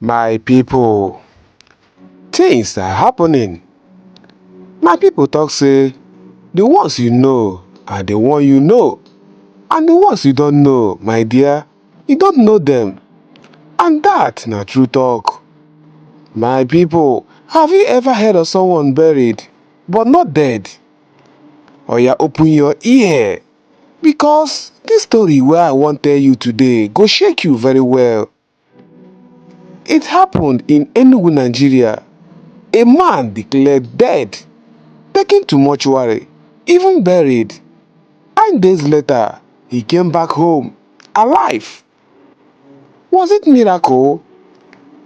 My people, things are happening. My people talk say, the ones you know are the one you know. And the ones you don't know, my dear, you don't know them. And that na true talk. My people, have you ever heard of someone buried, but not dead? Oya, open your ear. Because this story wey I wan tell you today go shake you very well. It happened in Enugu, Nigeria. A man declared dead, taken to mortuary, even buried. 9 days later, he came back home, alive. Was it miracle?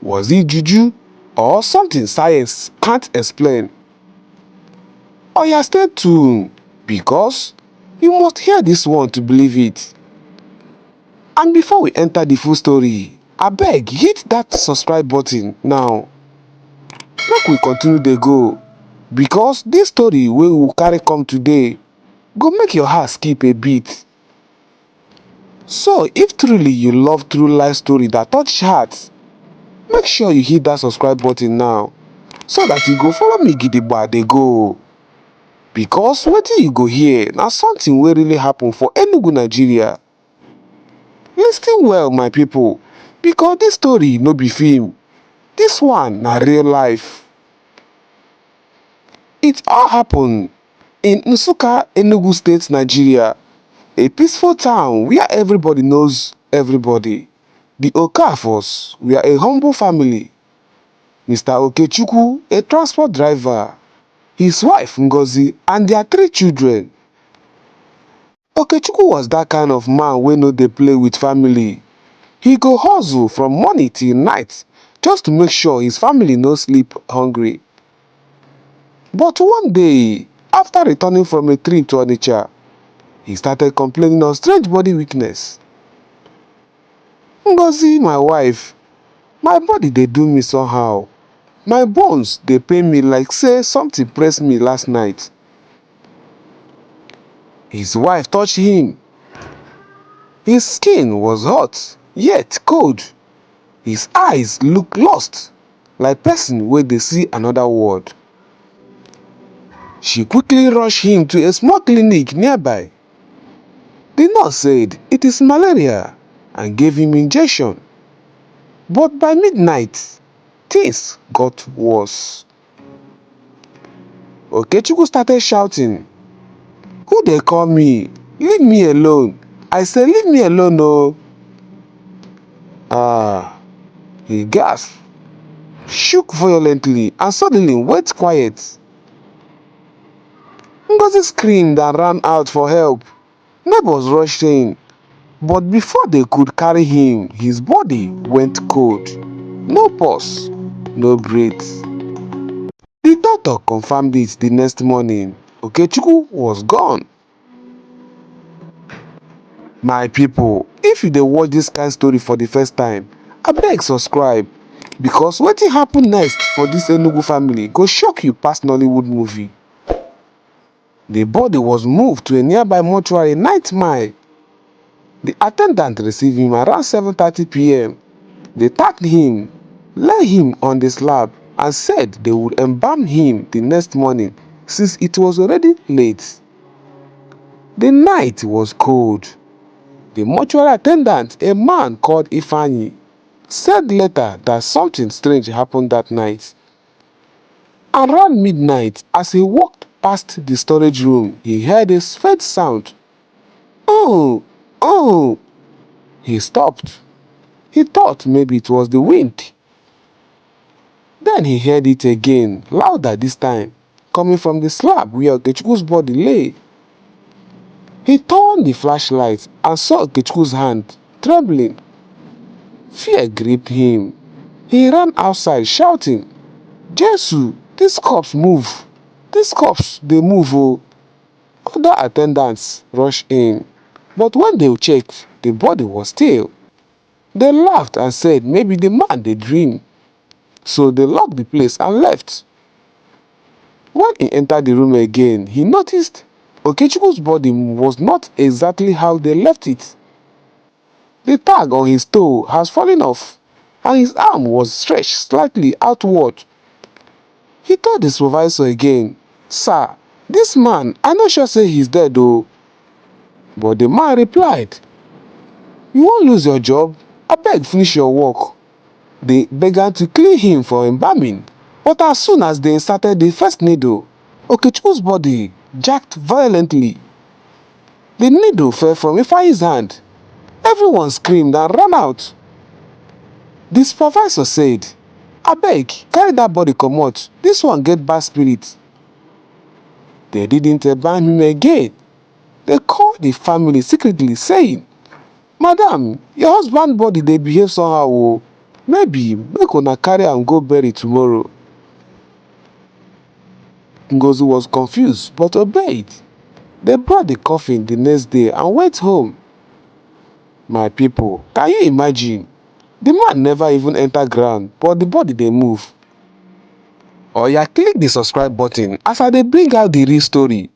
Was it juju? Or something science can't explain? Oya, stay tuned, because you must hear this one to believe it. And before we enter the full story, abeg hit that subscribe button now. Make we continue dey go, because this story wey we carry come today go make your heart skip a beat. So if truly you love true life story that touch heart, make sure you hit that subscribe button now, so that you go follow me gidigba dey go. Because wetin you go hear na something wey really happen for Enugu, Nigeria. Lis ten well, my people, because this story no be film. This one na real life. It all happen in Nsukka, Enugu State, Nigeria, a peaceful town where everybody knows everybody. The Okafors were a humble family. Mr. Okechukwu, a transport driver, his wife Ngozi, and their 3 children. Okechukwu was that kind of man wey no dey play with family. He go hustle from morning till night just to make sure his family no sleep hungry. But one day, after returning from a trip to Onitsha, he started complaining of strange body weakness. Ngozi, my wife, my body dey do me somehow. My bones dey pain me like say something press me last night. His wife touched him. His skin was hot, yet cold. His eyes looked lost, like person wey dey see another world. She quickly rushed him to a small clinic nearby. The nurse said it is malaria and gave him injection. But by midnight, things got worse. Okechukwu started shouting, "Who dey call me? Leave me alone. I say leave me alone oo." He gasped, shook violently, and suddenly went quiet. Ngozi screamed and ran out for help. Neighbors rushed in, but before they could carry him, his body went cold. No pulse, no breath. The doctor confirmed it the next morning. Okechukwu was gone. My people, if you dey watch this kind story for the first time, abeg subscribe, because wetin happen next for this Enugu family go shock you pass Nollywood movie. The body was moved to a nearby mortuary 9th mile. The attendant received him around 7:30 p.m. They tagged him, laid him on the slab, and said they would embalm him the next morning since it was already late. The night was cold. The mortuary attendant, a man called Ifeanyi, said later that something strange happened that night. Around midnight, as he walked past the storage room, he heard a faint sound. "Oh, oh!" He stopped. He thought maybe it was the wind. Then he heard it again, louder this time, coming from the slab where Okechukwu's body lay. He turned the flashlight and saw Okechukwu's hand trembling. Fear gripped him. He ran outside shouting, "Jesu, this corpse move! This corpse dey move oh!" Other attendants rushed in, but when they checked, the body was still. They laughed and said maybe the man dey dream. So they locked the place and left. When he entered the room again, he noticed Okechukwu's body was not exactly how they left it. The tag on his toe has fallen off. and his arm was stretched slightly outward. He told the supervisor again, "Sir, this man, I no sure say he's dead though." But the man replied, "You won't lose your job. Abeg finish your work." They began to clean him for embalming. But as soon as they inserted the first needle, Okechukwu's body jerked violently. The needle fell from Ifeanyi's hand. Everyone screamed and ran out. The supervisor said, "Abeg, carry that body comot. This one get bad spirit." They didn't embalm him again. They called the family secretly saying, "Madam, your husband body dey behave somehow o. Maybe make una carry am go bury tomorrow." Ngozi was confused but obeyed. They brought the coffin the next day and went home. My people, can you imagine? The man never even enter ground, but the body dey move. Oya, click the subscribe button as I dey bring out the real story,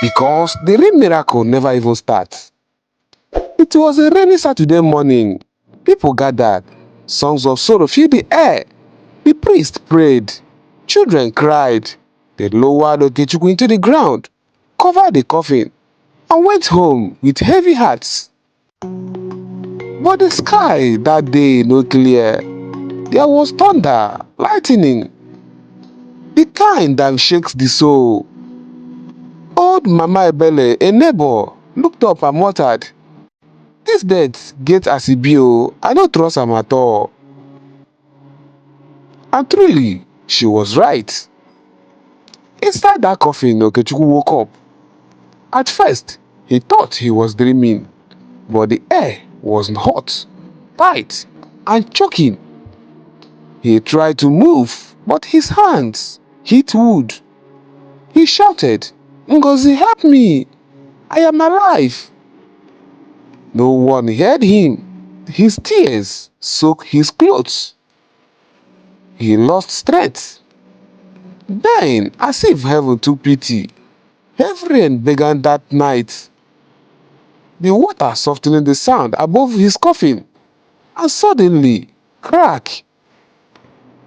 because the real miracle never even start. It was a rainy Saturday morning. People gathered. Songs of sorrow filled the air. The priest prayed. Children cried. They lowered Okechukwu into the ground, covered the coffin, and went home with heavy hearts. But the sky that day no clear. There was thunder, lightning, the kind that shakes the soul. Old Mama Ebele, a neighbor, looked up and muttered, "This death get as e be o, I no trust am at all." And truly, she was right. Inside that coffin, Okechukwu woke up. At first, he thought he was dreaming, but the air was hot, tight, and choking. He tried to move, but his hands hit wood. He shouted, "Ngozi, help me! I am alive!" No one heard him. His tears soaked his clothes. He lost strength. Then, as if heaven took pity, heavy rain began that night. The water softening the sound above his coffin, and suddenly, crack!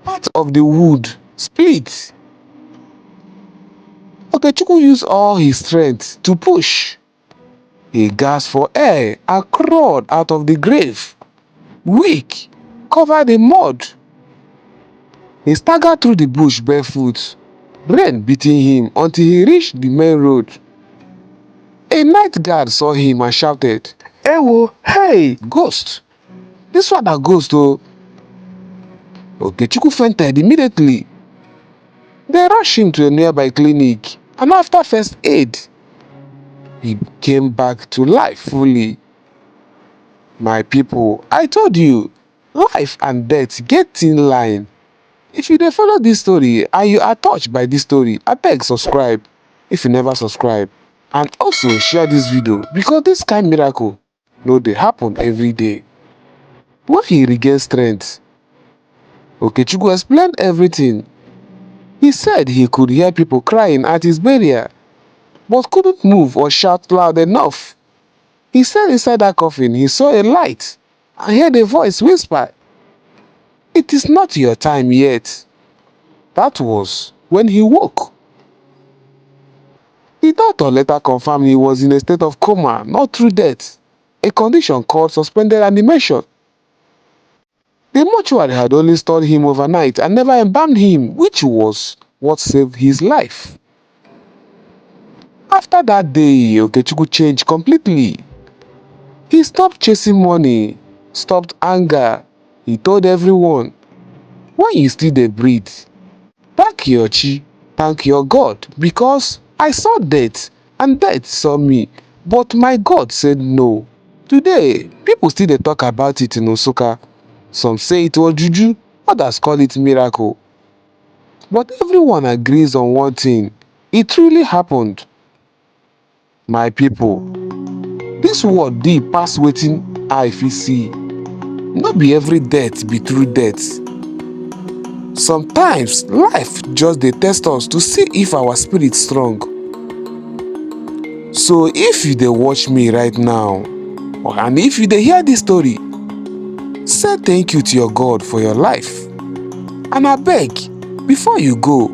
Part of the wood split. Okechukwu used all his strength to push. He gasped for air and crawled out of the grave, weak, covered in mud. He staggered through the bush barefoot, rain beating him until he reached the main road. A night guard saw him and shouted, "Ewo, hey, ghost! This one na ghost o." Okechukwu fainted immediately. They rushed him to a nearby clinic, and after first aid, he came back to life fully. My people, I told you, life and death get thin line. If you dey follow this story and you are touched by this story, abeg subscribe if you never subscribe, and also share this video because this kind miracle no dey happen every day. When he regained strength, Okechukwu explained everything. He said he could hear people crying at his burial, but couldn't move or shout loud enough. He said inside that coffin he saw a light and heard a voice whisper, "It is not your time yet." That was when he woke. The doctor later confirmed he was in a state of coma, not through death, a condition called suspended animation. The mortuary had only stored him overnight and never embalmed him, which was what saved his life. After that day, Okechukwu changed completely. He stopped chasing money, stopped anger. He told everyone, when you still dey breathe, thank your chi, thank your God, because I saw death and death saw me, but my God said no. Today, people still dey talk about it in Nsukka. Some say it was juju, others call it miracle. But everyone agrees on one thing: it truly happened. My people, this world deep pass wetin eye fit see. No be every death be true death. Sometimes life just dey test us to see if our spirit strong. So if you dey watch me right now, and if you dey hear this story, Say thank you to your God for your life. And I beg, before you go,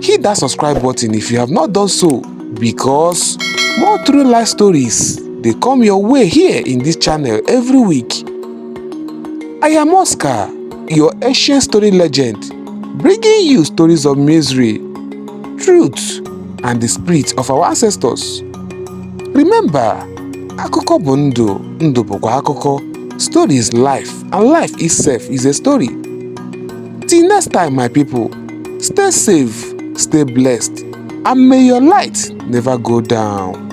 hit that subscribe button if you have not done so, because more true life stories they come your way here in this channel every week. I am Oscar, your ancient story legend, bringing you stories of misery, truth, and the spirit of our ancestors. Remember, akụkọ bụ ndụ, ndụ bụkwa akụkọ. Story is life, and life itself is a story. Till next time, my people, stay safe, stay blessed, and may your light never go down.